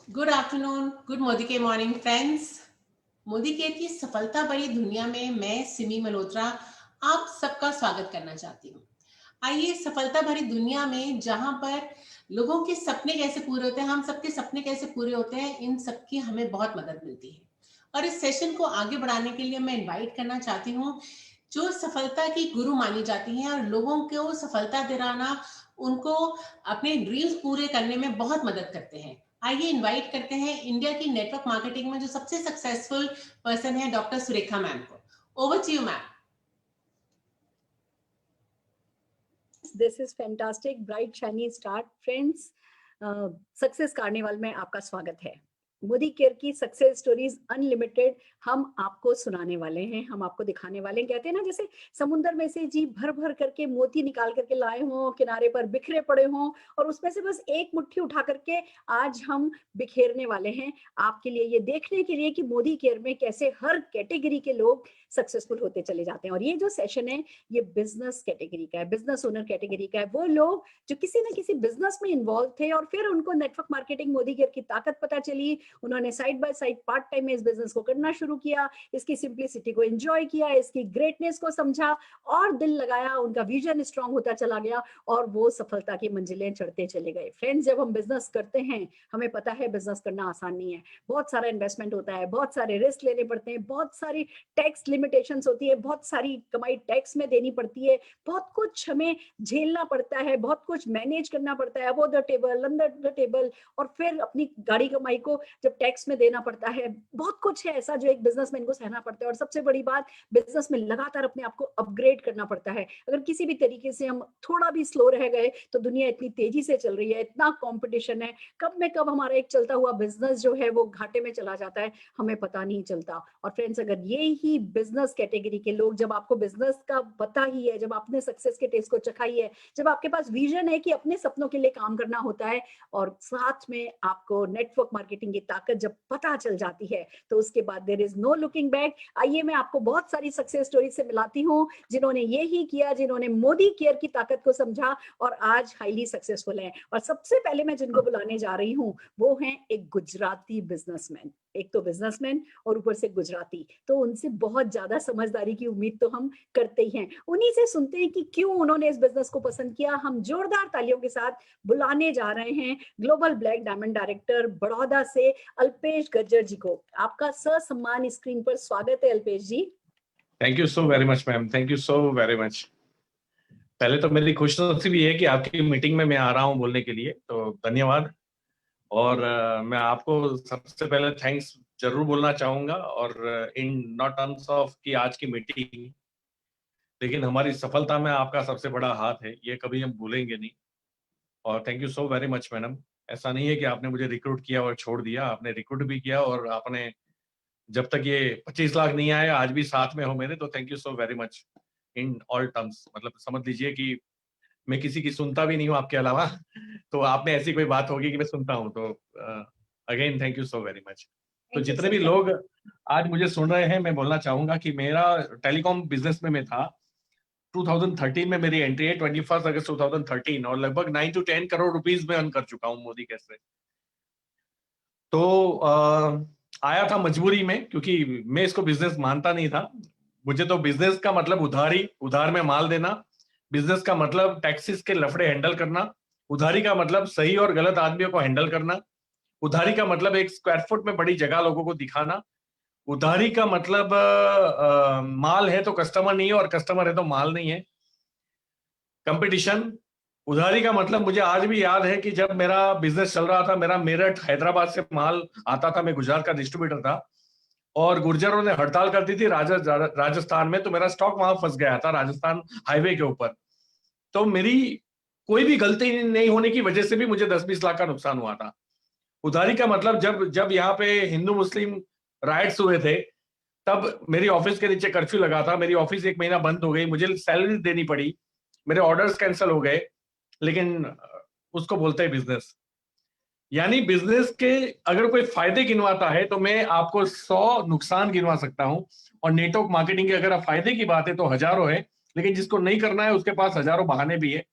Good afternoon, good Modi के morning friends. Modi care की सफलता भरी दुनिया में मैं सिमी मल्होत्रा आप सबका स्वागत करना चाहती हूँ। आइए, सफलता भरी दुनिया में जहां पर लोगों के सपने कैसे पूरे होते हैं, हम सबके सपने कैसे पूरे होते हैं, इन सबकी हमें बहुत मदद मिलती है। और इस सेशन को आगे बढ़ाने के लिए मैं इनवाइट करना चाहती हूँ जो सफलता की गुरु मानी जाती हैं और लोगों को सफलता दिलाना, उनको अपने ड्रीम्स पूरे करने में बहुत मदद करते हैं। आइए इनवाइट करते हैं इंडिया की नेटवर्क मार्केटिंग में जो सबसे सक्सेसफुल पर्सन है, डॉक्टर सुरेखा मैम को। Over to you ma'am. This is fantastic, bright, shiny start, friends. Success carnival में आपका स्वागत है। मोदी केयर की सक्सेस स्टोरीज अनलिमिटेड हम आपको सुनाने वाले हैं, हम आपको दिखाने वाले हैं। कहते हैं ना, जैसे समुद्र में से जी भर भर करके मोती निकाल करके लाए हों, किनारे पर बिखरे पड़े हों, और उसमें से बस एक मुट्ठी उठा करके आज हम बिखेरने वाले हैं आपके लिए, ये देखने के लिए कि मोदी केयर में कैसे हर कैटेगरी के लोग सक्सेसफुल होते चले जाते हैं। और ये जो सेशन है ये बिजनेस कैटेगरी का है, बिजनेस ओनर कैटेगरी का है। वो लोग जो किसी ना किसी बिजनेस में इन्वॉल्व थे और फिर उनको नेटवर्क मार्केटिंग मोदी केयर की ताकत पता चली, उन्होंने side by side part time में इस बिजनेस को करना शुरू किया, इसकी सिंप्लिसिटी को एंजॉय किया, इसकी ग्रेटनेस को समझा और दिल लगाया, उनका विजन स्ट्रांग होता चला गया और वो सफलता की मंजिलें चढ़ते चले गए। फ्रेंड्स, जब हम बिजनेस करते हैं हमें पता है बिजनेस करना आसान नहीं है, बहुत सारा इन्वेस्टमेंट होता है, बहुत सारे रिस्क लेने पड़ते हैं, बहुत सारी टैक्स लिमिटेशंस होती है, बहुत सारी कमाई टैक्स में देनी पड़ती है, बहुत कुछ हमें झेलना पड़ता है, बहुत कुछ मैनेज करना पड़ता है, above the table, under the table, और फिर अपनी गाड़ी कमाई को जब टैक्स में देना पड़ता है। बहुत कुछ है ऐसा जो एक बिजनेसमैन को सहना पड़ता है। और सबसे बड़ी बात, बिजनेस में लगातार अपने आप को अपग्रेड करना पड़ता है। अगर किसी भी तरीके से हम थोड़ा भी स्लो रह गए तो दुनिया इतनी तेजी से चल रही है, इतना कॉम्पिटिशन है, कब में कब हमारा एक चलता हुआ बिजनेस जो है वो घाटे में चला जाता है, हमें पता नहीं चलता। और फ्रेंड्स, अगर ये ही बिजनेस कैटेगरी के लोग, जब आपको बिजनेस का पता ही है, जब आपने सक्सेस के टेस्ट को चखाई है, जब आपके पास विजन है कि अपने सपनों के लिए काम करना होता है, और साथ में आपको नेटवर्क मार्केटिंग की ताकत जब पता चल जाती है, तो उसके बाद there is no looking back. आइए, मैं आपको बहुत सारी सक्सेस स्टोरी से मिलाती हूँ जिन्होंने ये ही किया, जिन्होंने मोदी केयर की ताकत को समझा और आज हाईली सक्सेसफुल हैं। और सबसे पहले मैं जिनको बुलाने जा रही हूँ वो हैं एक गुजराती बिजनेसमैन। एक तो बिजनेसमैन और ऊपर से गुजराती, तो उनसे बहुत ज्यादा समझदारी की उम्मीद तो हम करते ही हैं। उन्हीं से सुनते हैं कि क्यों उन्होंने इस बिजनेस को पसंद किया। हम जोरदार तालियों के साथ बुलाने जा रहे हैं global black diamond director Baroda से अल्पेश गज्जर जी को। आपका ससम्मान स्क्रीन पर स्वागत है Alpesh ji. Thank you so very much ma'am, thank you so very much. पहले तो मेरी खुशनसीबी है कि आपकी मीटिंग में मैं आ रहा हूं बोलने के लिए, तो धन्यवाद। और मैं आपको सबसे पहले थैंक्स जरूर बोलना चाहूंगा, और इन नॉट टर्म्स ऑफ कि आज की मीटिंग, लेकिन हमारी सफलता में आपका सबसे बड़ा हाथ है, ये कभी हम भूलेंगे नहीं। और thank you so very much madam. ऐसा नहीं है कि आपने मुझे रिक्रूट किया और छोड़ दिया, आपने रिक्रूट भी किया और आपने जब तक ये 25 लाख नहीं आए आज भी साथ में हो मेरे, तो thank you so very much in all terms. मतलब समझ लीजिए कि मैं किसी की सुनता भी नहीं हूँ आपके अलावा तो आपने ऐसी कोई बात होगी कि मैं सुनता हूँ, तो again thank you so very much. तो जितने भी लोग आज मुझे सुन रहे हैं, मैं बोलना चाहूंगा कि मेरा टेलीकॉम बिजनेस में मैं था। 2013 में मेरी एंट्री है, 21 अगस्त 2013, और लगभग 9 to 10 करोड़ रुपीस में अर्न कर चुका हूँ मोदी कैसे। तो आया था मजबूरी में, क्योंकि मैं इसको बिजनेस मानता नहीं था। मुझे तो बिजनेस का मतलब उधार में माल देना, बिजनेस का मतलब टैक्सेस के लफड़े हैंडल करना, उधारी का मतलब सही और गलत आदमियों को हैंडल करना, उधारी का मतलब एक स्क्वायर फुट में बड़ी जगह लोगों को दिखाना, उधारी का मतलब माल है तो कस्टमर नहीं है और कस्टमर है तो माल नहीं है, कंपटीशन। उधारी का मतलब मुझे आज भी याद है कि जब मेरा बिजनेस चल रहा था, मेरा मेरठ हैदराबाद से माल आता था, मैं गुजरात का डिस्ट्रीब्यूटर था, और गुर्जरों ने हड़ताल कर दी थी राजस्थान में, तो मेरा स्टॉक वहां फंस गया था राजस्थान हाईवे के ऊपर। तो मेरी कोई भी गलती नहीं होने की वजह से भी मुझे 10-20 लाख का नुकसान हुआ था। उधारी का मतलब जब जब यहाँ पे हिंदू मुस्लिम राइट्स हुए थे, तब मेरी ऑफिस के नीचे कर्फ्यू लगा था, मेरी ऑफिस 1 महीना बंद हो गई, मुझे सैलरी देनी पड़ी, मेरे ऑर्डर्स कैंसिल हो गए, लेकिन उसको बोलते हैं बिजनेस। यानी बिजनेस के अगर कोई फायदे गिनवाता है तो मैं आपको 100 नुकसान गिनवा सकता हूं, और नेटवर्क मार्केटिंग के अगर आप फायदे की बात है तो हजारों है, लेकिन जिसको नहीं करना है उसके पास हजारों बहाने भी है।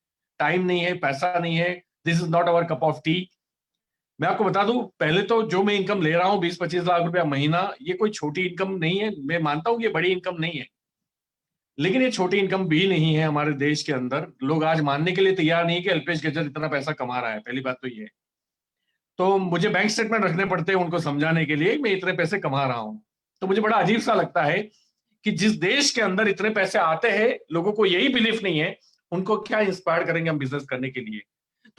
टाइम नहीं है, पैसा नहीं है, this is not our cup of T. मैं आपको बता दूं, पहले तो जो मैं इनकम ले रहा हूं 20-25 लाख रुपया महीना, ये कोई छोटी इनकम नहीं है। मैं मानता हूं कि ये बड़ी इनकम नहीं है, लेकिन ये छोटी इनकम भी नहीं है। हमारे देश के अंदर लोग आज मानने के लिए तैयार नहीं है कि अल्पेश गजर इतना पैसा कमा रहा है। पहली बात तो ये है। तो मुझे बैंक स्टेटमेंट रखने पड़ते हैं उनको समझाने के लिए मैं इतने पैसे कमा रहा हूं। तो मुझे बड़ा अजीब सा लगता है कि जिस देश के अंदर इतने पैसे आते हैं, लोगों को यही बिलीफ नहीं है, उनको क्या इंस्पायर करेंगे हम बिजनेस करने के लिए।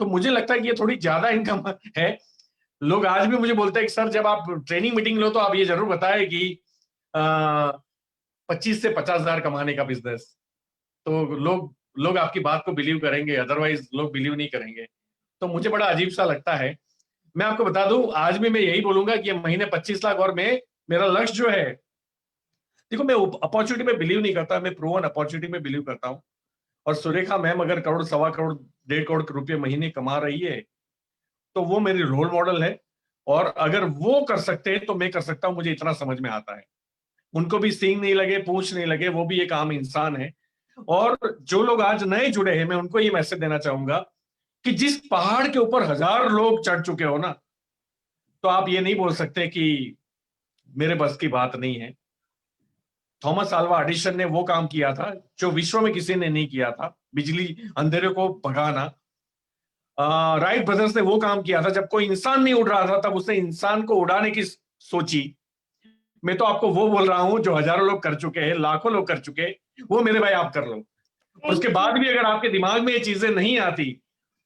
तो मुझे लगता है कि ये थोड़ी ज्यादा इनकम है। लोग आज भी मुझे बोलते हैं कि सर जब आप ट्रेनिंग मीटिंग लो तो आप ये जरूर बताएं कि 25 से 50 हजार कमाने का बिजनेस, तो लोग लोग आपकी बात को बिलीव करेंगे, अदरवाइज लोग बिलीव नहीं करेंगे। तो मुझे बड़ा अजीब सा लगता है। मैं आपको बता दूं, आज भी मैं यही बोलूंगा कि ये महीने 25 लाख, और मैं मेरा लक्ष्य जो है, देखो मैं अपॉर्चुनिटी में बिलीव नहीं करता, मैं प्रूवन अपॉर्चुनिटी में बिलीव करता हूँ। और सुरेखा मैम अगर करोड़, सवा करोड़, 1.5 करोड़ रुपए महीने कमा रही है, तो वो मेरी रोल मॉडल है। और अगर वो कर सकते हैं तो मैं कर सकता हूं, मुझे इतना समझ में आता है। उनको भी सींग नहीं लगे, पूंछ नहीं लगे, वो भी एक आम इंसान है। और जो लोग आज नए जुड़े हैं, मैं उनको ये मैसेज देना चाहूंगा कि जिस पहाड़ के ऊपर 1000 लोग चढ़ चुके हो ना, तो आप ये नहीं बोल सकते कि मेरे बस की बात नहीं है। थॉमस अल्वा एडिसन ने वो काम किया था जो विश्व में किसी ने नहीं किया था, बिजली अंधेरे को भगाना। राइट ब्रदर्स ने वो काम किया था जब कोई इंसान नहीं उड़ रहा था, तब उसने इंसान को उड़ाने की सोची। मैं तो आपको वो बोल रहा हूं जो हजारों लोग कर चुके हैं, लाखों लोग कर चुके हैं, वो मेरे भाई आप कर लो। और उसके बाद भी अगर आपके दिमाग में ये चीजें नहीं आती,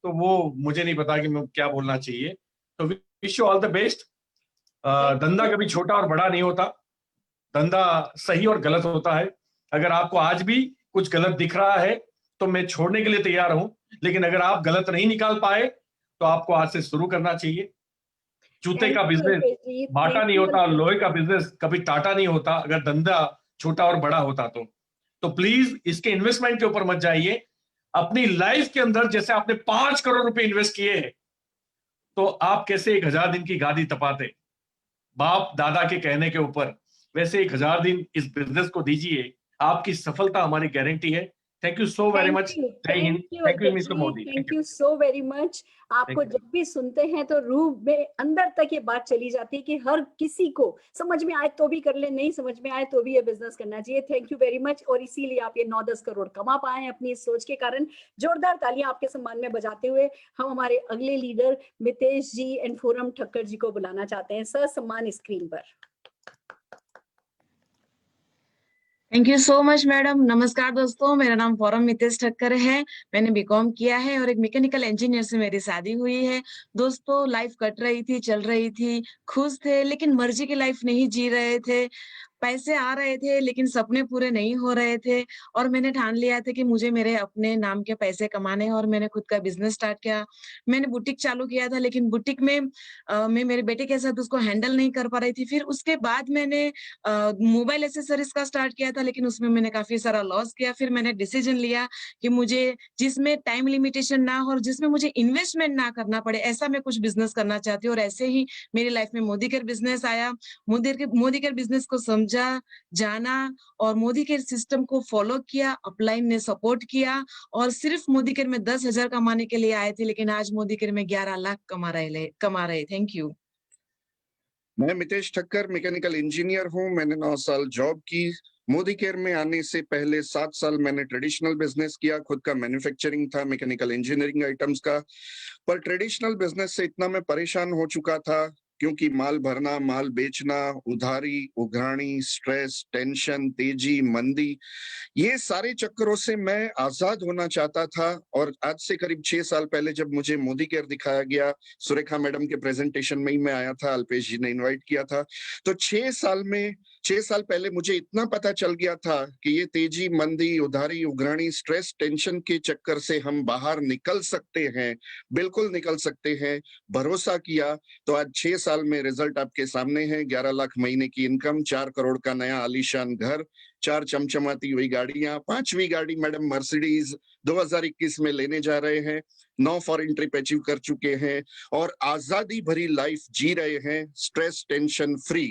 तो वो मुझे नहीं पता कि मैं क्या बोलना चाहिए। तो wish you all the best. धंधा कभी छोटा और बड़ा नहीं होता, धंधा सही और गलत होता है। अगर आपको आज भी कुछ गलत दिख रहा है तो मैं छोड़ने के लिए तैयार हूं, लेकिन अगर आप गलत नहीं निकाल पाए तो आपको आज से शुरू करना चाहिए। जूते का बिजनेस बाटा नहीं होता, लोहे का बिजनेस कभी टाटा नहीं होता अगर धंधा छोटा और बड़ा होता तो प्लीज इसके इन्वेस्टमेंट के ऊपर मत जाइए। अपनी लाइफ के अंदर जैसे आपने 5 करोड़ रुपए इन्वेस्ट किए हैं, तो आप कैसे 1000 दिन की गादी तपाते बाप दादा के कहने के ऊपर, वैसे 1000 दिन इस बिजनेस को दीजिए। आपकी सफलता हमारी गारंटी है। Thank you so very much. जय हिंद। Thank you mister Modi. Thank you so very much. आपको जब भी सुनते हैं तो रूह में अंदर तक ये बात चली जाती है कि हर किसी को समझ में आए तो भी कर ले, नहीं समझ में आए तो भी ये बिजनेस करना चाहिए। Thank you very much. और इसीलिए आप ये 9-10 करोड़ कमा पाए अपनी इस सोच के कारण। जोरदार तालियां आपके सम्मान में बजाते हुए हम हमारे अगले लीडर मितेश जी एंड फोरम ठक्कर जी को बुलाना चाहते हैं। सर सम्मान स्क्रीन पर। Thank you so much madam. नमस्कार दोस्तों, मेरा नाम फोरम मितेश ठक्कर है। मैंने बीकॉम किया है और एक मैकेनिकल इंजीनियर से मेरी शादी हुई है। दोस्तों लाइफ कट रही थी, चल रही थी, खुश थे, लेकिन मर्जी की लाइफ नहीं जी रहे थे। पैसे आ रहे थे लेकिन सपने पूरे नहीं हो रहे थे। और मैंने ठान लिया था कि मुझे मेरे अपने नाम के पैसे कमाने हैं और मैंने खुद का बिजनेस स्टार्ट किया। मैंने बुटीक चालू किया था, लेकिन बुटीक में मैं मेरे बेटे के साथ उसको हैंडल नहीं कर पा रही थी। फिर उसके बाद मैंने मोबाइल एक्सेसरीज का स्टार्ट किया था, लेकिन उसमें मैंने काफी सारा लॉस किया। फिर मैंने डिसीजन लिया कि मुझे जिसमें टाइम लिमिटेशन ना हो और जिसमें मुझे इन्वेस्टमेंट ना करना पड़े, ऐसा मैं कुछ बिजनेस करना चाहती हूँ। और ऐसे ही मेरी लाइफ में मोदी केयर बिजनेस आया। मोदी केयर बिजनेस को समझा, जाना और मोदी केयर सिस्टम को फॉलो किया। अपलाइन ने सपोर्ट किया और सिर्फ मोदी केयर में 10,000 कमाने के लिए आए थे, लेकिन आज मोदी केयर में 11 लाख कमा रहे। Thank you. मैं मितेश ठक्कर मैकेनिकल इंजीनियर हूं। मैंने 9 साल जॉब की। मोदी केयर में आने से पहले 7 साल मैंने ट्रेडिशनल बिजनेस किया। खुद का मैन्युफैक्चरिंग था मैकेनिकल इंजीनियरिंग आइटम्स का। पर ट्रेडिशनल बिजनेस से इतना मैं परेशान हो चुका था, क्योंकि माल भरना, माल बेचना, उधारी, उघराणी, स्ट्रेस, टेंशन, तेजी, मंदी, ये सारे चक्करों से मैं आजाद होना चाहता था। और आज से करीब 6 साल पहले जब मुझे मोदी केयर दिखाया गया, सुरेखा मैडम के प्रेजेंटेशन में ही मैं आया था, अल्पेश जी ने इनवाइट किया था, तो 6 साल पहले मुझे इतना पता चल गया था कि ये तेजी, मंदी, उधारी, उघराणी, स्ट्रेस, टेंशन के चक्कर से हम बाहर निकल सकते हैं, बिल्कुल निकल सकते हैं। भरोसा किया तो आज 6 साल में रिजल्ट आपके सामने है। 11 लाख महीने की इनकम, 4 करोड़ का नया आलीशान घर, 4 चमचमाती हुई गाड़ियां, 5वीं गाड़ी मैडम मर्सिडीज 2021 में लेने जा रहे हैं, 9 फॉरेन ट्रिप अचीव कर चुके हैं और आजादी भरी लाइफ जी रहे हैं, स्ट्रेस टेंशन फ्री।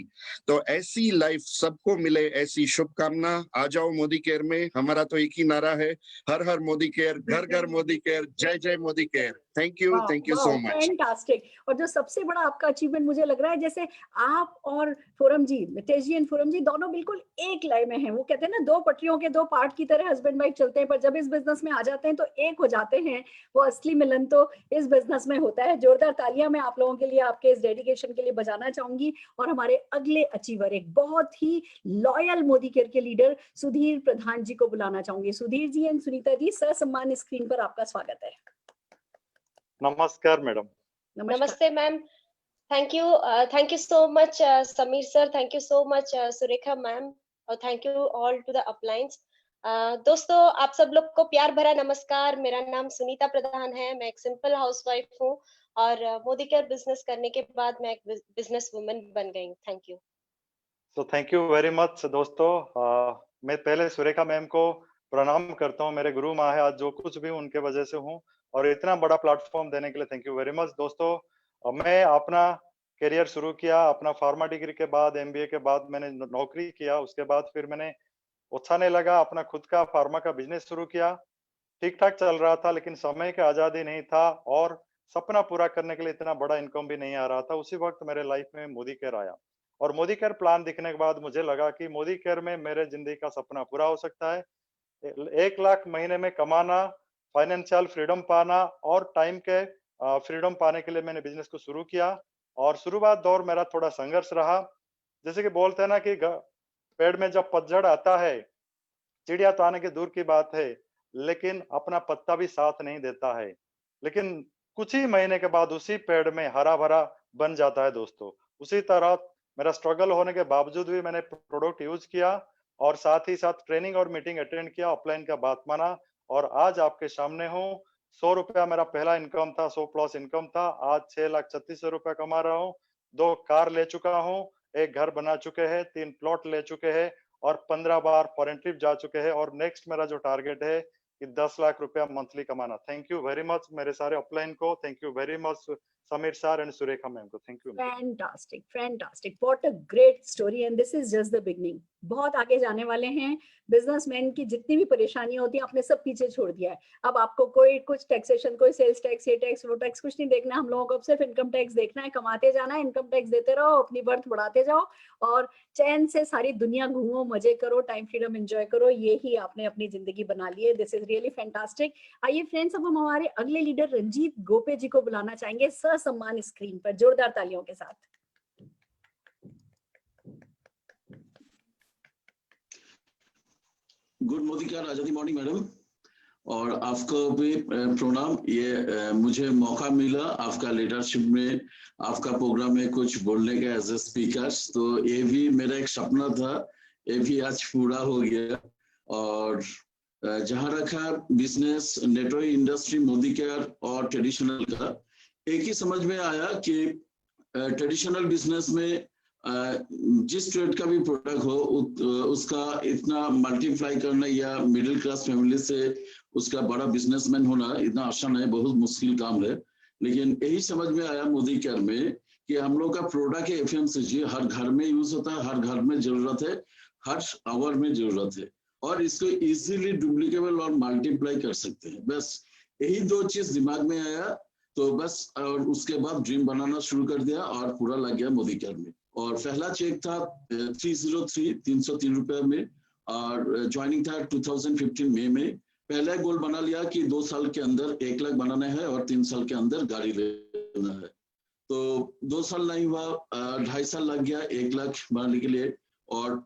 तो ऐसी लाइफ सबको मिले, ऐसी शुभकामना। आ जाओ मोदी केयर में। हमारा तो एक ही नारा है, हर हर मोदी केयर, घर घर मोदी केयर, जय जय Modi care. Thank you so much. Fantastic. और जो सबसे बड़ा आपका अचीवमेंट मुझे लग रहा है, जैसे आप और फोरम जी, मितेश जी एंड फोरम जी दोनों बिल्कुल एक लय में हैं। वो कहते हैं ना, दो पटरियों के दो पार्ट की तरह हस्बैंड वाइफ चलते हैं, पर जब इस बिजनेस में आ जाते हैं तो एक हो जाते हैं। वो असली मिलन तो इस बिजनेस में होता है। जोरदार तालियां मैं आप लोगों के लिए, आपके इस डेडिकेशन के लिए बजाना चाहूंगी। और हमारे अगले अचीवर, एक बहुत ही लॉयल मोदी केयर के लीडर सुधीर प्रधान जी को बुलाना चाहूंगी। सुधीर जी एंड सुनीता जी, ससम्मान स्क्रीन पर आपका स्वागत है। नमस्कार मैडम। नमस्ते ma'am. Thank you so much Sameer sir, thank you so much Surekha ma'am, और thank you all to the uplines. दोस्तों, आप सब लोग को प्यार भरा नमस्कार। मेरा नाम सुनीता प्रधान है, मैं एक सिंपल हाउसवाइफ हूँ और मोदी केयर बिजनेस करने के बाद मैं एक बिजनेस वुमन बन गई। Thank you. तो थैंक यू वेरी मच दोस्तों। मैं पहले सुरेखा मैम को प्रणाम करता हूँ, मेरे गुरु माँ है, आज जो कुछ भी उनके वजह से हूँ, और इतना बड़ा प्लेटफॉर्म देने के लिए थैंक यू वेरी मच दोस्तों। मैं अपना करियर शुरू किया, अपना फार्मा डिग्री के बाद, एमबीए के बाद मैंने नौकरी किया। उसके बाद फिर मैंने अच्छा नहीं लगा, अपना खुद का फार्मा का बिजनेस शुरू किया। ठीक ठाक चल रहा था, लेकिन समय की आजादी नहीं था और सपना पूरा करने के लिए इतना बड़ा इनकम भी नहीं आ रहा था। उसी वक्त मेरे लाइफ में मोदी केयर आया, और मोदी केयर प्लान दिखने के बाद मुझे लगा कि मोदी केयर में मेरे जिंदगी का सपना पूरा हो सकता है। 1 लाख महीने में कमाना, फाइनेंशियल फ्रीडम पाना और टाइम के फ्रीडम पाने के लिए मैंने बिजनेस को शुरू किया। और शुरुआत दौर मेरा थोड़ा संघर्ष रहा। जैसे कि बोलते हैं ना कि पेड़ में जब पतझड़ आता है, चिड़िया तो आने की दूर की बात है, लेकिन अपना पत्ता भी साथ नहीं देता है। लेकिन कुछ ही महीने के बाद उसी पेड़ में हरा भरा बन जाता है दोस्तों। उसी तरह मेरा स्ट्रगल होने के बावजूद भी मैंने प्रोडक्ट यूज किया और साथ ही साथ ट्रेनिंग और मीटिंग अटेंड किया, ऑफलाइन का बात माना, और आज आपके सामने हूँ। 100 रुपया मेरा पहला इनकम था, 100 प्लस इनकम था। आज 6,36,000 रुपया कमा रहा हूँ। 2 कार ले चुका हूँ, 1 घर बना चुके हैं, 3 प्लॉट ले चुके हैं और 15 बार फॉरेन ट्रिप जा चुके हैं। और नेक्स्ट मेरा जो टारगेट है कि 10 लाख रुपया मंथली कमाना। थैंक यू वेरी मच मेरे सारे अपलाइन को। Thank you very much Sameer sir and Surekha ma'am को। Thank you. Fantastic, fantastic, what a great story, and this is just the beginning. बहुत आगे जाने वाले हैं। बिजनेसमैन की जितनी भी परेशानियां होती हैं आपने सब पीछे छोड़ दिया है। अब आपको कोई कुछ टैक्सेशन, कोई सेल्स टैक्स, ये टैक्स वो टैक्स कुछ नहीं देखना। हम लोगों को अब सिर्फ इनकम टैक्स देखना है, कमाते जाना है, इनकम टैक्स देते रहो, अपनी बर्थ बढ़ाते जाओ और चैन से सारी दुनिया घूमो, मजे करो, टाइम फ्रीडम एंजॉय करो। ये ही आपने अपनी जिंदगी बना ली है। This is really fantastic. आइए फ्रेंड्स, अब हम हमारे अगले लीडर रंजीत गोपे जी को बुलाना चाहेंगे ससम्मान स्क्रीन पर, जोरदार तालियों के साथ। गुड मोदी केयर आजादी मॉर्निंग मैडम, और आपको भी प्रणाम। ये मुझे मौका मिला आपका लीडरशिप में, आपका प्रोग्राम में कुछ बोलने का एज ए स्पीकर। तो ये भी मेरा एक सपना था, ये भी आज पूरा हो गया। और जहां रखा business, network industry, Modi care और ट्रेडिशनल का, एक ही समझ में आया कि ट्रेडिशनल बिजनेस में जिस ट्रेड का भी प्रोडक्ट हो उसका इतना मल्टीप्लाई करना या मिडिल क्लास फैमिली से उसका बड़ा बिजनेसमैन होना इतना आसान है, बहुत मुश्किल काम है। लेकिन यही समझ में आया मोदी केयर में कि हम लोग का प्रोडक्ट है एफएमसीजी, हर घर में यूज होता है, हर घर में जरूरत है, हर आवर में जरूरत है, और इसको इजीली डुप्लीकेबल और मल्टीप्लाई कर सकते हैं। बस यही 2 चीज दिमाग में आया, तो बस और उसके बाद ड्रीम बनाना शुरू कर दिया और पूरा लग गया मोदी केयर में। और पहला चेक था 303 रुपए में, और ज्वाइनिंग था 2015 मई में। पहला गोल बना लिया कि 2 साल के अंदर 1 लाख बनाना है और 3 साल के अंदर गाड़ी लेना है। तो 2 साल नहीं हुआ, 2.5 साल लग गया 1 लाख बनाने के लिए, और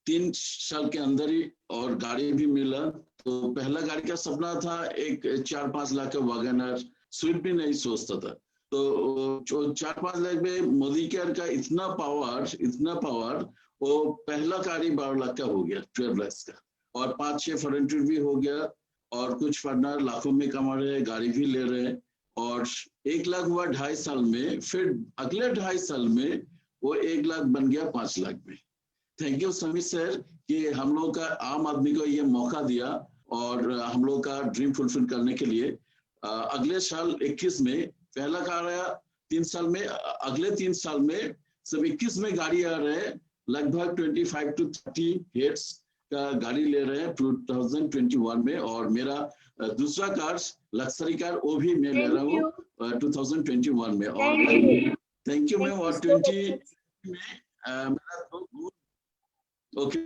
3 साल के अंदर ही और गाड़ी भी मिला। तो पहला गाड़ी का सपना था एक 4-5 लाख का वैगनर, स्विफ्ट भी नहीं सोचता था। तो 4-5 लाख में मोदी केयर का इतना पावर, वो पहला गाड़ी 12 लाख का हो गया, 12 लाख का, और 5-6 फॉरेन ट्रिप भी हो गया, और कुछ पार्टनर लाखों में कमा रहे हैं, गाड़ी भी ले रहे हैं। और 1 लाख हुआ 2.5 साल में, फिर अगले 2.5 साल में वो 1 लाख बन गया 5 लाख में। थैंक यू समीर सर कि हम लोग का आम आदमी को ये मौका दिया और हम लोग का ड्रीम फुलफिल करने के लिए। अगले साल 21 में पहला कार आया, 3 साल में, अगले 3 साल में सब 21 में गाड़ी आ रहे हैं, लगभग 25 to 30 हेड्स का गाड़ी ले रहे हैं 2021 में, और मेरा दूसरा कार लग्जरी कार वो भी मैं ले रहा हूँ 2021 में। और थैंक यू मैम। और 20 में मेरा okay,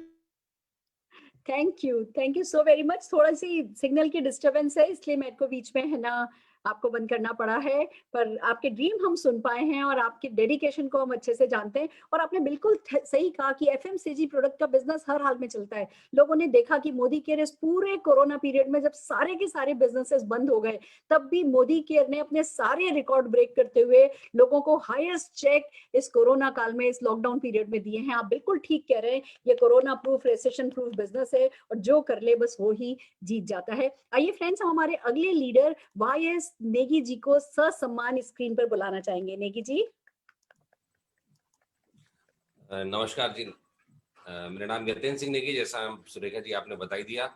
thank you so very much. थोड़ा सी सिग्नल की डिस्टरबेंस है, इसलिए मेरे को बीच में है ना आपको बंद करना पड़ा है, पर आपके ड्रीम हम सुन पाए हैं और आपकी डेडिकेशन को हम अच्छे से जानते हैं। और आपने बिल्कुल सही कहा कि एफएमसीजी प्रोडक्ट का बिजनेस हर हाल में चलता है। लोगों ने देखा कि मोदी केयर इस पूरे कोरोना पीरियड में जब सारे के सारे बिजनेसेस बंद हो गए, तब भी मोदी केयर ने अपने सारे रिकॉर्ड ब्रेक करते हुए लोगों को हाईएस्ट चेक इस कोरोना काल में, इस लॉकडाउन पीरियड में दिए हैं। आप बिल्कुल ठीक कह रहे हैं, ये corona proof, recession proof business है और जो कर ले बस वो ही जीत जाता है। आइए फ्रेंड्स, हम हमारे अगले लीडर वाईएस नेगी जी को ससम्मान स्क्रीन पर बुलाना चाहेंगे। नेगी जी। नमस्कार जी, मेरा नाम नितिन सिंह नेगी, जैसा सुरेखा जी आपने बताई दिया।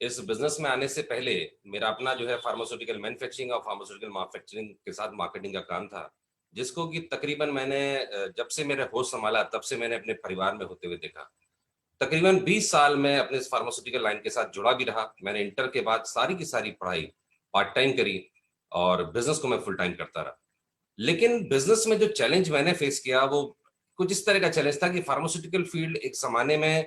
इस बिजनेस में आने से पहले मेरा अपना जो है फार्मास्यूटिकल मैन्युफैक्चरिंग और फार्मास्यूटिकल मैन्युफैक्चरिंग के साथ मार्केटिंग का काम था, जिसको कि तकरीबन मैंने जब से मेरे होश संभाला तब से मैंने अपने परिवार में होते हुए देखा। तकरीबन 20 साल मैं अपने इस फार्मास्यूटिकल लाइन के साथ जुड़ा भी रहा। मैंने इंटर के बाद सारी की सारी पढ़ाई पार्ट टाइम करी और बिजनेस को मैं फुल टाइम करता रहा। लेकिन बिजनेस में जो चैलेंज मैंने फेस किया वो कुछ इस तरह का चैलेंज था कि फार्मास्यूटिकल फील्ड एक जमाने में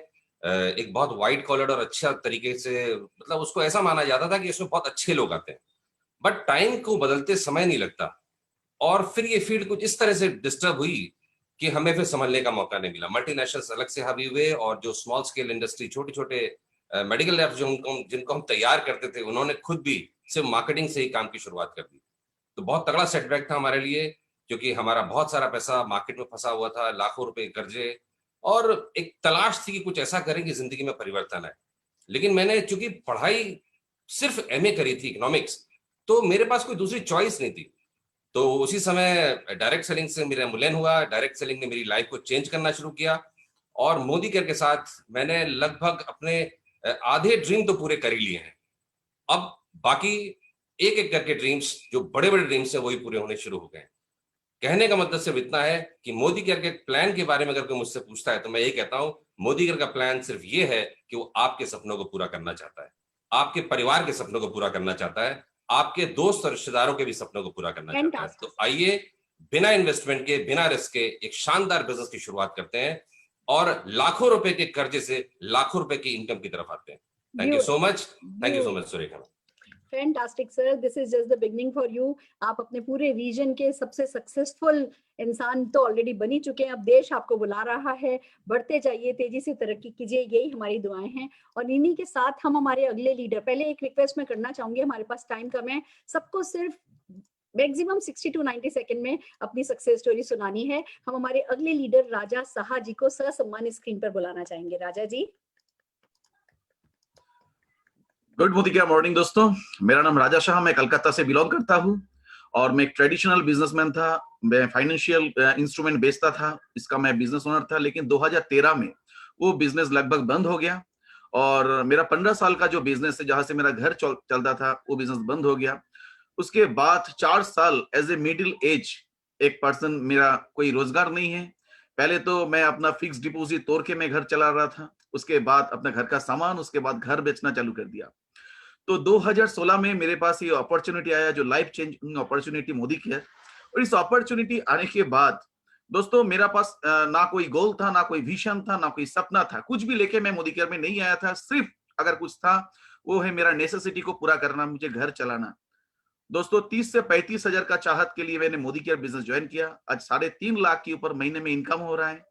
एक बहुत वाइट कॉलर और अच्छा तरीके से, मतलब उसको ऐसा माना जाता था कि इसमें बहुत अच्छे लोग आते हैं, बट टाइम को बदलते समय नहीं लगता। और फिर ये फील्ड कुछ इस तरह से डिस्टर्ब हुई कि हमें फिर समझने का मौका नहीं मिला। मल्टीनेशनल्स अलग से हावी हुए और जो स्मॉल स्केल इंडस्ट्री, छोटे छोटे मेडिकल लैब्स जिनको हम तैयार करते थे, उन्होंने खुद भी सिर्फ मार्केटिंग से ही काम की शुरुआत कर दी। तो बहुत तगड़ा सेटबैक था हमारे लिए, क्योंकि हमारा बहुत सारा पैसा मार्केट में फंसा हुआ था, लाखों रुपए कर्जे, और एक तलाश थी कि कुछ ऐसा करें कि जिंदगी में परिवर्तन आए। लेकिन मैंने चूंकि पढ़ाई सिर्फ एमए करी थी इकोनॉमिक्स, तो मेरे पास कोई दूसरी चॉइस नहीं थी। तो उसी समय डायरेक्ट सेलिंग से मेरा मुलायन हुआ। डायरेक्ट सेलिंग ने मेरी लाइफ को चेंज करना शुरू किया और मोदी केयर के साथ मैंने लगभग अपने आधे ड्रीम तो पूरे कर ही लिए हैं। अब बाकी एक एक करके ड्रीम्स, जो बड़े बड़े ड्रीम्स हैं, वही पूरे होने शुरू हो गए। कहने का मतलब सिर्फ इतना है कि मोदी केयर के प्लान के बारे में अगर कोई मुझसे पूछता है तो मैं ये कहता हूं, मोदी केयर का प्लान सिर्फ ये है कि वो आपके सपनों को पूरा करना चाहता है, आपके परिवार के सपनों को पूरा करना चाहता है, आपके दोस्त और रिश्तेदारों के भी सपनों को पूरा करना चाहता है। तो आइए बिना इन्वेस्टमेंट के, बिना रिस्क के एक शानदार बिजनेस की शुरुआत करते हैं और लाखों रुपए के कर्जे से लाखों रुपए की इनकम की तरफ आते हैं। Thank you so much. Thank you so much Surekha. Fantastic sir, this is just the beginning for you. आप अपने पूरे रीजन के सबसे सक्सेसफुल इंसान तो ऑलरेडी बन ही चुके हैं। अब देश आपको बुला रहा है, बढ़ते जाइए, तेजी से तरक्की कीजिए, यही हमारी दुआएं हैं। और इन्हीं के साथ हम हमारे अगले लीडर, पहले एक रिक्वेस्ट मैं करना चाहूंगी, हमारे पास टाइम कम है, सबको सिर्फ मैक्सिमम 60 to 90 सेकंड में अपनी सक्सेस स्टोरी सुनानी है। हम हमारे अगले लीडर राजा साहा जी को ससम्मान स्क्रीन पर बुलाना चाहेंगे। राजा जी। गुड मोदी केयर मॉर्निंग दोस्तों, मेरा नाम राजा शाह, मैं कलकत्ता से बिलोंग करता हूं और मैं एक ट्रेडिशनल बिजनेसमैन था। मैं फाइनेंशियल इंस्ट्रूमेंट बेचता था, इसका मैं बिजनेस ओनर था। लेकिन 2013 में वो बिजनेस लगभग बंद हो गया और मेरा 15 साल का जो बिजनेस है, जहां से मेरा घर चलता था, वो बिजनेस बंद हो गया। उसके बाद 4 साल एज ए मिडिल एज एक पर्सन, मेरा कोई रोजगार नहीं है। पहले तो मैं अपना फिक्स डिपॉजिट तोड़ के मैं घर चला रहा था, उसके बाद अपना घर का सामान, उसके बाद घर बेचना चालू कर दिया। तो 2016 में मेरे पास ये अपॉर्चुनिटी आया, जो life changing opportunity Modi care. और इस अपॉर्चुनिटी आने के बाद दोस्तों मेरा पास ना कोई गोल था, ना कोई विजन था, ना कोई सपना था, कुछ भी लेके मैं मोदी केयर में नहीं आया था। सिर्फ अगर कुछ था वो है मेरा नेसेसिटी को पूरा करना, मुझे घर चलाना। दोस्तों 30 से 35 हजार का चाहत के लिए मैंने मोदी केयर बिजनेस ज्वाइन किया। आज 3.5 लाख के ऊपर महीने में इनकम हो रहा है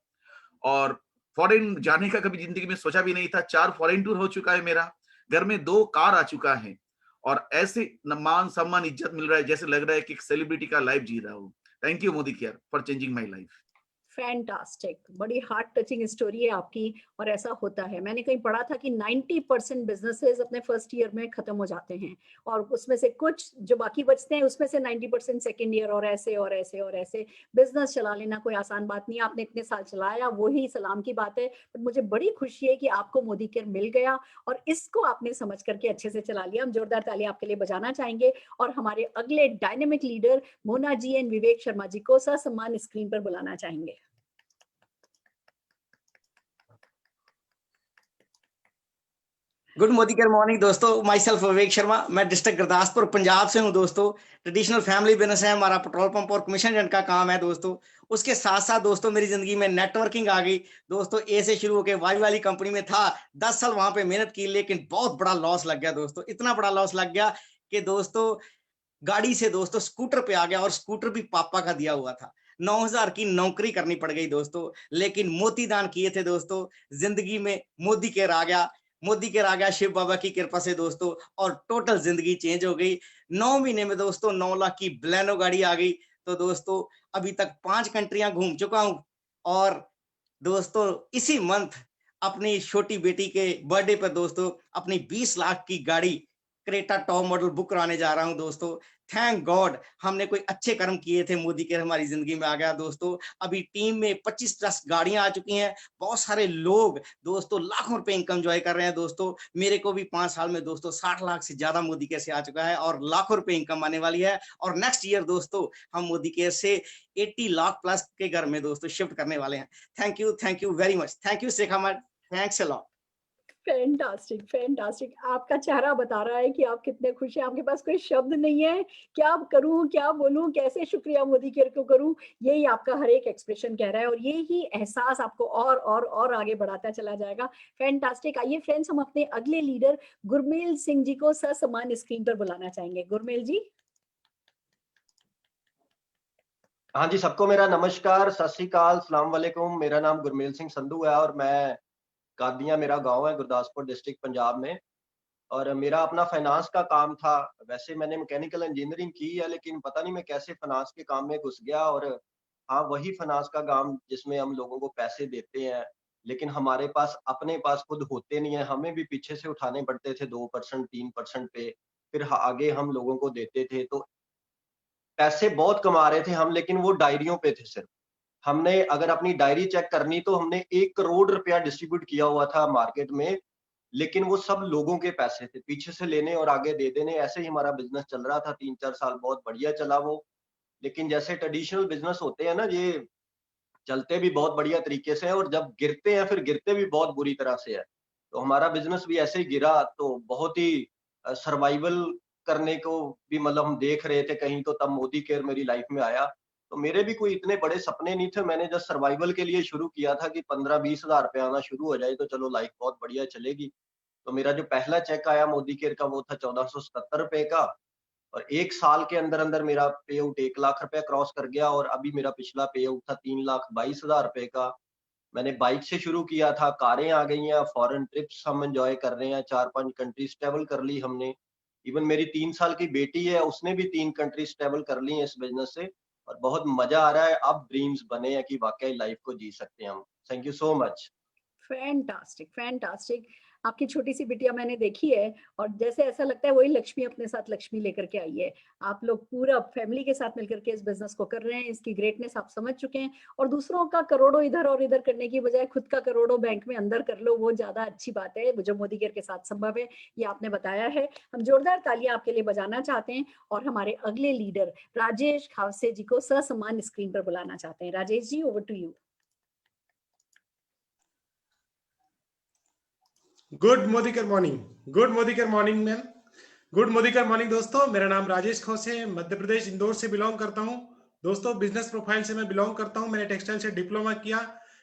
और फॉरेन जाने का कभी जिंदगी में सोचा भी नहीं था। 4 फॉरेन टूर हो चुका है मेरा, घर में 2 कार आ चुका है और ऐसे मान सम्मान इज्जत मिल रहा है, जैसे लग रहा है कि एक सेलिब्रिटी का लाइफ जी रहा हूँ। Thank you Modi care for changing my life. Fantastic, बड़ी हार्ट टचिंग स्टोरी है आपकी और ऐसा होता है। मैंने कहीं पढ़ा था कि 90% बिजनेसेस अपने फर्स्ट ईयर में खत्म हो जाते हैं और उसमें से कुछ जो बाकी बचते हैं उसमें से 90% सेकेंड ईयर, और ऐसे और ऐसे और ऐसे। बिजनेस चला लेना कोई आसान बात नहीं, आपने इतने साल चलाया, वही सलाम की बात है। पर मुझे बड़ी खुशी है कि आपको मोदी केयर मिल गया और इसको आपने समझ करके अच्छे से चला लिया। हम जोरदार ताली आपके लिए बजाना चाहेंगे और हमारे अगले dynamic leader Mona ji and Vivek Sharma ji को ससम्मान स्क्रीन पर बुलाना चाहेंगे। गुड मोदी केयर मॉर्निंग दोस्तों, माई सेल्फ विवेक शर्मा, मैं डिस्ट्रिक्ट गुरदासपुर पंजाब से हूं दोस्तों। ट्रेडिशनल फैमिली बिजनेस है हमारा, पेट्रोल पंप और कमीशन एजेंट का काम है दोस्तों। उसके साथ साथ दोस्तों मेरी जिंदगी में नेटवर्किंग आ गई दोस्तों। ए से शुरू होकर वाई वाली कंपनी में था, 10 साल वहां पे मेहनत की, लेकिन बहुत बड़ा लॉस लग गया दोस्तों। इतना बड़ा लॉस लग गया कि दोस्तों गाड़ी से दोस्तों स्कूटर पे आ गया, और स्कूटर भी पापा का दिया हुआ था। 9,000 की नौकरी करनी पड़ गई दोस्तों, लेकिन मोती दान किए थे दोस्तों। जिंदगी में मोदी केयर आ गया, मोदी केयर आ गया शिव बाबा की कृपा से दोस्तों, और टोटल जिंदगी चेंज हो गई। 9 महीने में दोस्तों 9 लाख की ब्लेनो गाड़ी आ गई। तो दोस्तों अभी तक 5 कंट्रियां घूम चुका हूं, और दोस्तों इसी मंथ अपनी छोटी बेटी के बर्थडे पर दोस्तों अपनी 20 लाख की गाड़ी क्रेटा टॉप मॉडल बुक कराने जा रहा हूं दोस्तों। थैंक गॉड हमने कोई अच्छे कर्म किए थे, मोदी केयर हमारी जिंदगी में आ गया दोस्तों। अभी टीम में 25+ गाड़ियां आ चुकी हैं, बहुत सारे लोग दोस्तों लाखों रुपए इनकम एंजॉय कर रहे हैं दोस्तों। मेरे को भी 5 साल में दोस्तों 60 लाख से ज्यादा मोदी केयर से आ चुका है, और लाखों रुपए इनकम आने वाली है। और नेक्स्ट ईयर दोस्तों हम मोदी केयर से 80 लाख प्लस के घर में दोस्तों शिफ्ट करने वाले हैं। Thank you very much, thank you Shekha, thanks a lot. Fantastic, fantastic. आपका चेहरा बता रहा है कि आप कितने खुश हैं। आपके पास कोई शब्द नहीं है, क्या करूं, क्या बोलूं, कैसे शुक्रिया मोदी केयर को करूं। यही आपका हर एक एक्सप्रेशन कह रहा है, और ये ही एहसास आपको और आगे बढ़ाता चला जाएगा। फैंटास्टिक। आइए फ्रेंड्स, हम अपने अगले लीडर गुरमेल सिंह जी को ससम्मान स्क्रीन पर बुलाना चाहेंगे। गुरमेल जी। हाँ जी, सबको मेरा नमस्कार, सत श्री अकाल, सलाम वालेकुम। मेरा नाम गुरमेल सिंह संधू है, और मैं कादियां मेरा गांव है, गुरदासपुर डिस्ट्रिक्ट पंजाब में। और मेरा अपना फाइनेंस का काम था। वैसे मैंने मैकेनिकल इंजीनियरिंग की है, लेकिन पता नहीं मैं कैसे फाइनेंस के काम में घुस गया। और हाँ, वही फाइनेंस का काम जिसमें हम लोगों को पैसे देते हैं, लेकिन हमारे पास अपने पास खुद होते नहीं है। हमें भी पीछे से उठाने पड़ते थे 2% 3% पे, फिर आगे हम लोगों को देते थे। तो पैसे बहुत कमा रहे थे हम, लेकिन वो डायरियों पे थे सिर्फ। हमने अगर अपनी डायरी चेक करनी तो हमने 1 करोड़ रुपया डिस्ट्रीब्यूट किया हुआ था मार्केट में, लेकिन वो सब लोगों के पैसे थे, पीछे से लेने और आगे दे देने। ऐसे ही हमारा बिजनेस चल रहा था 3-4 साल, बहुत बढ़िया चला वो। लेकिन जैसे ट्रेडिशनल बिजनेस होते हैं ना, ये चलते भी बहुत बढ़िया तरीके से है, और जब गिरते हैं फिर गिरते भी बहुत बुरी तरह से है। तो हमारा बिजनेस भी ऐसे ही गिरा, तो बहुत ही सर्वाइवल करने को भी मतलब हम देख रहे थे कहीं, तो तब मोदी केयर मेरी लाइफ में आया। तो मेरे भी कोई इतने बड़े सपने नहीं थे, मैंने जस्ट सर्वाइवल के लिए शुरू किया था कि 15-20 हजार रुपए आना शुरू हो जाए तो चलो लाइफ बहुत बढ़िया चलेगी। तो मेरा जो पहला चेक आया मोदी केयर का वो था 1477 रुपए का, और 1 साल के अंदर अंदर मेरा पे आउट 1 लाख रुपया क्रॉस कर गया। और अभी मेरा पिछला पे आउट था 3,22,000 रुपए का। मैंने बाइक से शुरू किया था, कारें आ गई हैं, फॉरेन ट्रिप्स हम एंजॉय कर रहे हैं, 4-5 कंट्रीज ट्रेवल कर ली हमने। इवन मेरी 3 साल की बेटी है, उसने भी 3 कंट्रीज ट्रेवल कर ली है इस बिजनेस से, और बहुत मजा आ रहा है। अब ड्रीम्स बने हैं कि वाकई लाइफ को जी सकते हैं हम। Thank you so much. Fantastic, fantastic. आपकी छोटी सी बिटिया मैंने देखी है, और जैसे ऐसा लगता है वही लक्ष्मी अपने साथ लक्ष्मी लेकर के आई है। आप लोग पूरा फैमिली के साथ मिलकर के इस बिजनेस को कर रहे हैं, इसकी ग्रेटनेस आप समझ चुके हैं। और दूसरों का करोड़ों इधर और इधर करने की बजाय खुद का करोड़ों बैंक में अंदर कर लो, वो ज्यादा अच्छी बात है, जो मोदी केयर के साथ संभव है, ये आपने बताया है। हम जोरदार तालियां आपके लिए बजाना चाहते हैं, और हमारे अगले लीडर राजेश खावसे जी को ससम्मान स्क्रीन पर बुलाना चाहते हैं। Rajesh ji, over to you. Good Modi care morning, good Modi care morning ma'am, good Modi care morning दोस्तों। मेरा नाम राजेश खोसे है, मध्य प्रदेश इंदौर से बिलोंग करता हूं दोस्तों। बिजनेस प्रोफाइल से मैं बिलोंग करता हूं। मैंने टेक्सटाइल से डिप्लोमा किया।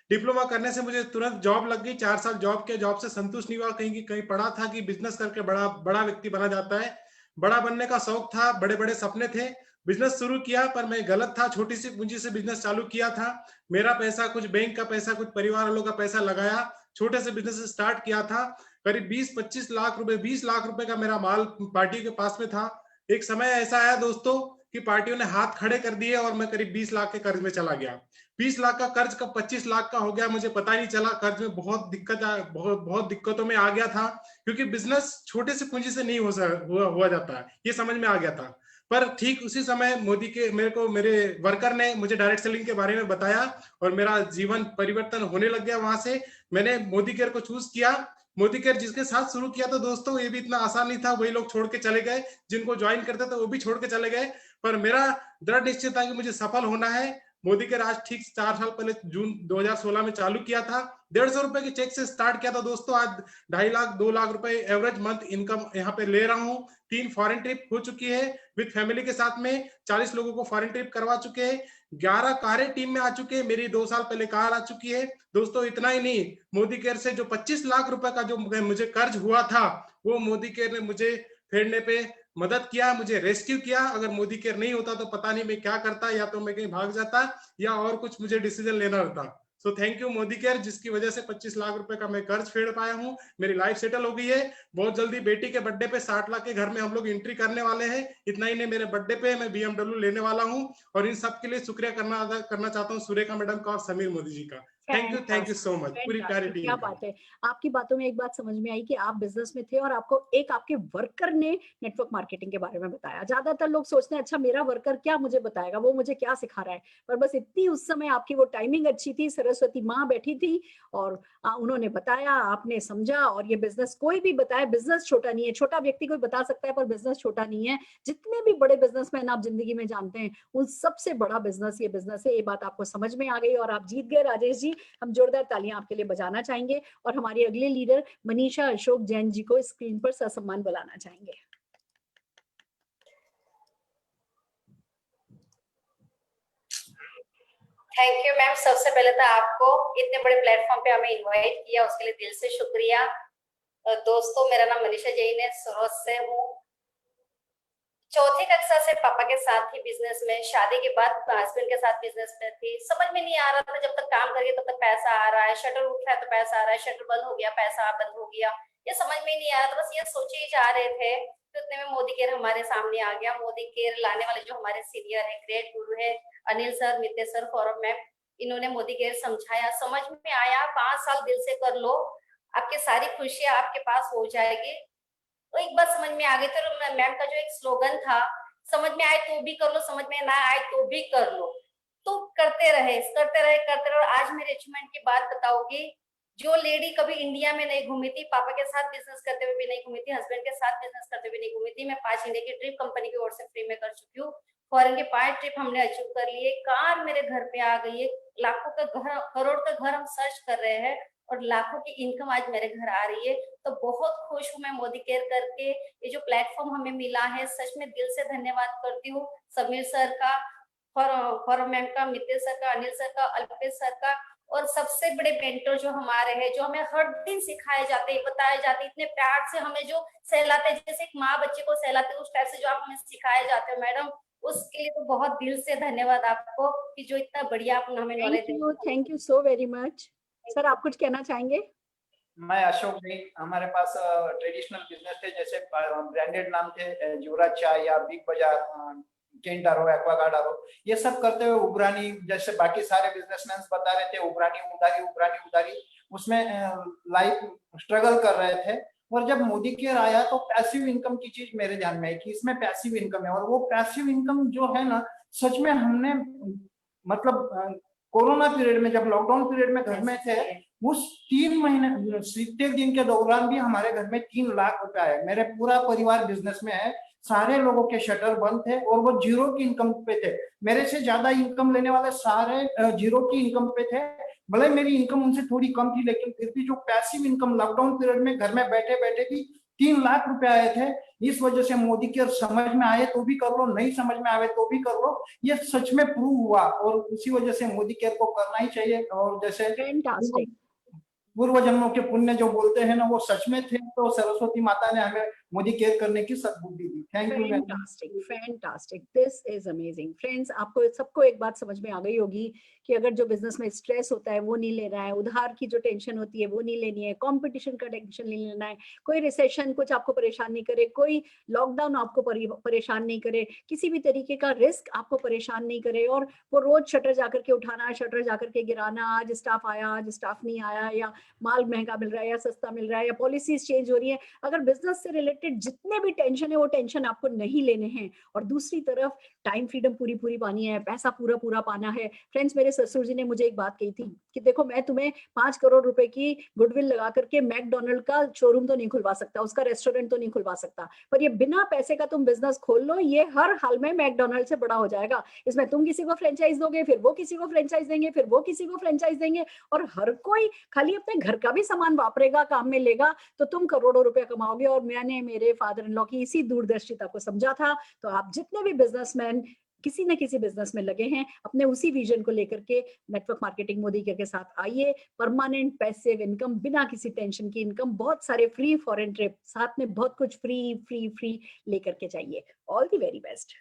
डिप्लोमा करने से मुझे तुरंत जॉब लग गई। 4 साल जॉब किया, जॉब से संतुष्ट नहीं हुआ। कहीं पढ़ा था कि बिजनेस करके बड़ा व्यक्ति बना जाता है। बड़ा बनने का शौक था, बड़े बड़े सपने थे। बिजनेस शुरू किया, पर मैं गलत था। छोटी सी पूंजी से बिजनेस चालू किया था। मेरा पैसा, कुछ बैंक का पैसा, कुछ परिवार वालों का पैसा लगाया, छोटे से बिजनेस स्टार्ट किया था। करीब 20-25 लाख रुपए, 20 लाख रुपए का मेरा माल पार्टी के पास में था। एक समय ऐसा आया दोस्तों कि पार्टियों ने हाथ खड़े कर दिए, और मैं करीब 20 लाख के कर्ज में चला गया। 20 लाख का कर्ज कब 25 लाख का हो गया मुझे पता ही नहीं चला। कर्ज में बहुत दिक्कतों में आ गया था, क्योंकि बिजनेस छोटे से पूंजी से नहीं हुआ जाता है, ये समझ में आ गया था। पर ठीक उसी समय मेरे वर्कर ने मुझे डायरेक्ट सेलिंग के बारे में बताया, और मेरा जीवन परिवर्तन होने लग गया। वहां से मैंने मोदी केयर को चूज किया। मोदी केयर जिसके साथ शुरू किया, तो दोस्तों ये भी इतना आसान नहीं था। वही लोग छोड़ के चले गए, जिनको ज्वाइन करते थे वो भी छोड़ के चले गए। पर मेरा दृढ़ निश्चय था कि मुझे सफल होना है। मोदी केयर आज ठीक 4 साल पहले जून 2016 में चालू किया था। 150 रुपए के चेक से स्टार्ट किया था दोस्तों। आज 2.5 लाख 2 लाख रुपए एवरेज मंथ इनकम यहाँ पे ले रहा हूँ। 3 फॉरेन ट्रिप हो चुकी है विद फैमिली के साथ में। 40 लोगों को फॉरेन ट्रिप करवा चुके हैं। 11 कारें टीम में आ चुके हैं। मेरी 2 साल पहले कार आ चुकी है दोस्तों। इतना ही नहीं, मोदी केयर से जो 25 लाख रुपए का जो मुझे कर्ज हुआ था, वो मोदी केयर ने मुझे फेरने पे मदद किया, मुझे रेस्क्यू किया। अगर मोदी केयर नहीं होता तो पता नहीं मैं क्या करता, या तो मैं कहीं भाग जाता या और कुछ मुझे डिसीजन लेना होता। So thank you Modi care, जिसकी वजह से 25 लाख रुपए का मैं कर्ज फेड़ पाया हूँ। मेरी लाइफ सेटल हो गई है। बहुत जल्दी बेटी के बर्थडे पे 60 लाख के घर में हम लोग एंट्री करने वाले हैं। इतना ही नहीं, मेरे बर्थडे पे मैं BMW लेने वाला हूँ। और इन सब के लिए शुक्रिया करना चाहता हूँ सुरेखा मैडम का और समीर मोदी जी का। थैंक यू सो मच पूरी प्यारी टीम। क्या बात है, आपकी बातों में एक बात समझ में आई कि आप बिजनेस में थे और आपको एक आपके वर्कर ने नेटवर्क मार्केटिंग के बारे में बताया। ज्यादातर लोग सोचते हैं अच्छा मेरा वर्कर क्या मुझे बताएगा, वो मुझे क्या सिखा रहा है, पर बस इतनी उस समय आपकी वो टाइमिंग अच्छी थी, सरस्वती माँ बैठी थी और उन्होंने बताया, आपने समझा। और ये बिजनेस कोई भी बताए, बिजनेस छोटा नहीं है, छोटा व्यक्ति कोई बता सकता है पर बिजनेस छोटा नहीं है। जितने भी बड़े बिजनेसमैन आप जिंदगी में जानते हैं, उन सबसे बड़ा बिजनेस ये बिजनेस है। ये बात आपको समझ में आ गई और आप जीत गए राजेश जी। हम जोरदार तालियां आपके लिए बजाना चाहेंगे और हमारी अगले लीडर मनीषा अशोक जैन जी को स्क्रीन पर ससम्मान बुलाना चाहेंगे। Thank you ma'am. सबसे पहले तो आपको इतने बड़े प्लेटफॉर्म पे हमें इनवाइट किया, उसके लिए दिल से शुक्रिया। दोस्तों, मेरा नाम मनीषा जैन है, सूरत से हूँ। चौथी कक्षा से पापा के साथ ही बिजनेस में, शादी के बाद हस्बैंड के साथ बिजनेस में थी। समझ में नहीं आ रहा था, जब तक काम करिए तब तक पैसा आ रहा है, शटर उठ रहा है तो पैसा आ रहा है, शटर बंद हो गया पैसा बंद हो गया, ये समझ में नहीं आ रहा था। बस ये सोचे ही जा रहे थे। तो इतने में मोदी केयर हमारे सामने आ गया। मोदी केयर लाने वाले जो हमारे सीनियर है, ग्रेट गुरु है Anil sir, Mitesh sir, Foram ma'am, इन्होंने मोदी केयर समझाया, समझ में आया। 5 साल दिल से कर लो, आपकी सारी खुशियां आपके पास हो जाएगी। तो एक बात समझ में आ गई। तो मैम का जो एक स्लोगन था, समझ में आए तो भी कर लो, समझ में ना आए तो भी कर लो। तो करते रहे। आज मेरे अचीवमेंट की बात बताओगी। जो लेडी कभी इंडिया में नहीं घूमी थी, पापा के साथ बिजनेस करते हुए भी नहीं घूमी थी, हस्बैंड के साथ बिजनेस करते हुए नहीं घूमी थी, मैं 5 इंडिया की ट्रिप कंपनी की ओर से फ्री में कर चुकी हूँ। फॉरेन के 5 ट्रिप हमने अचीव कर लिए। कार मेरे घर पे आ गई है। लाखों का घर, करोड़ का घर हम सर्च कर रहे हैं और लाखों की इनकम आज मेरे घर आ रही है। तो बहुत खुश हूँ मैं मोदी केयर करके। ये जो प्लेटफॉर्म हमें मिला है, सच में दिल से धन्यवाद करती हूँ समीर सर का, फॉरम मैम का, मितेश सर का, अनिल सर का, अल्पेश सर का, और सबसे बड़े मेंटर जो हमारे हैं, जो हमें हर दिन सिखाए जाते हैं, बताए जाते हैं, इतने प्यार से हमें जो सहलाते हैं, जैसे एक माँ बच्चे को सहलाते है, उस टाइप से जो आप हमें सिखाए जाते हैं मैडम, उसके लिए तो बहुत दिल से धन्यवाद आपको कि जो इतना बढ़िया आप हमें नॉलेज देते। Thank you so very much. Sir, आप कुछ कहना चाहेंगे? मैं अशोक जी, हमारे पास ट्रेडिशनल बिजनेस थे, जैसे ब्रांडेड नाम थे युवराज चाय या बिग बाजार, केंटारो, एक्वागार्ड, ये सब करते हुए उबरानी, जैसे बाकी सारे बिजनेसमैन बता रहे थे, उबरानी उदारी, उसमें लाइफ स्ट्रगल कर रहे थे। और जब मोदी केयर आया तो पैसिव इनकम की चीज मेरे ध्यान में आई कि इसमें पैसिव इनकम है। और वो पैसिव इनकम जो है ना, सच में हमने मतलब कोरोना पीरियड में, जब लॉकडाउन पीरियड में घर में थे, उस 3 महीने 70 दिन के दौरान भी हमारे घर में 3 लाख रुपए आए। मेरे पूरा परिवार बिजनेस में है, सारे लोगों के शटर बंद थे और वो जीरो की इनकम पे थे। मेरे से ज्यादा इनकम लेने वाले सारे जीरो की इनकम पे थे। भले मेरी इनकम उनसे थोड़ी कम थी, लेकिन फिर भी जो पैसिव इनकम लॉकडाउन पीरियड में घर में बैठे बैठे भी 3 लाख रुपए आए थे। इस वजह से मोदी केयर समझ में आए तो भी कर लो, नहीं समझ में आए तो भी कर लो, ये सच में प्रूव हुआ। और उसी वजह से मोदी केयर को करना ही चाहिए। और जैसे पूर्व जन्मों के पुण्य जो बोलते हैं ना, वो सच में थे। तो सरस्वती माता ने हमें मोदी केयर करने की सद्बुद्धि दी। Thank you. Fantastic, this is amazing. Friends, आपको सबको एक बात समझ में आ गई होगी कि अगर जो बिजनेस में स्ट्रेस होता है वो नहीं लेना है, उधार की जो टेंशन होती है वो नहीं लेनी है, कंपटीशन का टेंशन नहीं लेना है, कोई रिसेशन कुछ आपको परेशान नहीं करे, कोई लॉकडाउन आपको परेशान नहीं करे, किसी भी तरीके का रिस्क आपको परेशान नहीं करे, और वो रोज शटर जाकर के उठाना, शटर जाकर के गिराना, आज स्टाफ आया आज स्टाफ नहीं आया, या माल महंगा मिल रहा है या सस्ता मिल रहा है, या पॉलिसीज चेंज हो रही है। अगर बिजनेस से रिलेटेड रिलेटेड जितने भी टेंशन है वो टेंशन आपको नहीं लेने हैं। और दूसरी तरफ टाइम फ्रीडम पूरी पूरी पानी है, पैसा पूरा पूरा पाना है। फ्रेंड्स, मेरे ससुर जी ने मुझे एक बात कही थी कि देखो, मैं तुम्हें 5 करोड़ रुपए की गुडविल लगा करके मैकडोनल्ड का शोरूम तो नहीं खुलवा सकता, उसका रेस्टोरेंट तो नहीं खुलवा सकता, पर ये बिना पैसे का तुम बिजनेस खोल लो, ये हर हाल में मैकडोनल्ड से बड़ा हो जाएगा। इसमें तुम किसी को फ्रेंचाइज दोगे, फिर वो किसी को फ्रेंचाइज देंगे, फिर वो किसी को फ्रेंचाइज देंगे, और हर कोई खाली अपने घर का भी सामान वापरेगा, काम में लेगा, तो तुम करोड़ों रुपए कमाओगे। और मैंने मेरे फादर इन लॉ की इसी दूरदर्शिता को समझा था। तो आप जितने भी बिजनेसमैन किसी न किसी बिजनेस में लगे हैं, अपने उसी विजन को लेकर के नेटवर्क मार्केटिंग मोदी के साथ आइए। परमानेंट पैसिव इनकम, बिना किसी टेंशन की इनकम, बहुत सारे फ्री फॉरेन ट्रिप, साथ में बहुत कुछ फ्री फ्री फ्री लेकर के जाइए। All the very best.